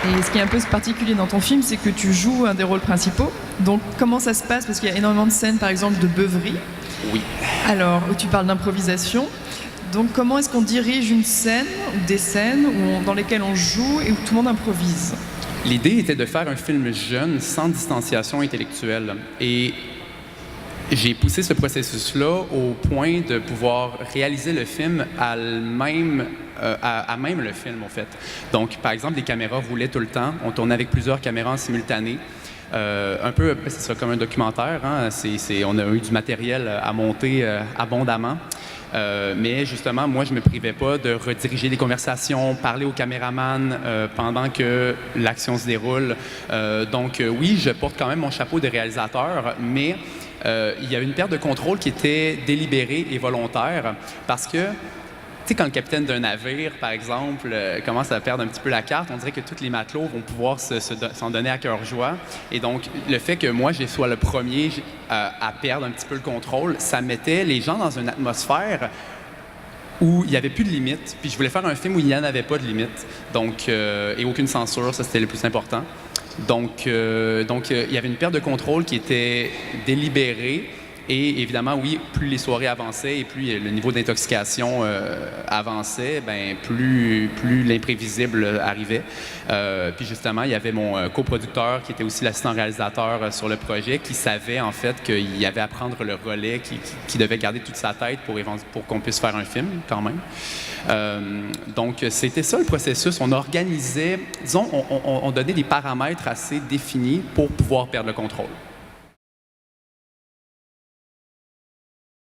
Et ce qui est un peu particulier dans ton film, c'est que tu joues un des rôles principaux. Donc comment ça se passe? Parce qu'il y a énormément de scènes, par exemple, de beuverie. Oui. Alors, où tu parles d'improvisation. Donc comment est-ce qu'on dirige une scène, ou des scènes dans lesquelles on joue et où tout le monde improvise? L'idée était de faire un film jeune, sans distanciation intellectuelle. Et j'ai poussé ce processus-là au point de pouvoir réaliser le film à même le film, en fait. Donc, par exemple, les caméras roulaient tout le temps. On tournait avec plusieurs caméras en simultané. Un peu, ce sera comme un documentaire. Hein? On a eu du matériel à monter abondamment. Mais justement, moi, je ne me privais pas de rediriger les conversations, parler au caméraman pendant que l'action se déroule. Donc, oui, je porte quand même mon chapeau de réalisateur, mais il y a une perte de contrôle qui était délibérée et volontaire parce que, tu sais, quand le capitaine d'un navire, par exemple, commence à perdre un petit peu la carte, on dirait que tous les matelots vont pouvoir s'en donner à cœur joie. Et donc, le fait que moi, je sois le premier à perdre un petit peu le contrôle, ça mettait les gens dans une atmosphère où il n'y avait plus de limites. Puis je voulais faire un film où il n'y en avait pas de limites. Donc, et aucune censure, ça, c'était le plus important. Donc, il y avait une perte de contrôle qui était délibérée. Et évidemment, oui, plus les soirées avançaient et plus le niveau d'intoxication avançait, ben plus l'imprévisible arrivait. Puis justement, il y avait mon coproducteur qui était aussi l'assistant réalisateur sur le projet, qui savait en fait qu'il y avait à prendre le relais, qui devait garder toute sa tête pour qu'on puisse faire un film quand même. Donc, c'était ça le processus. On organisait, disons, on donnait des paramètres assez définis pour pouvoir perdre le contrôle.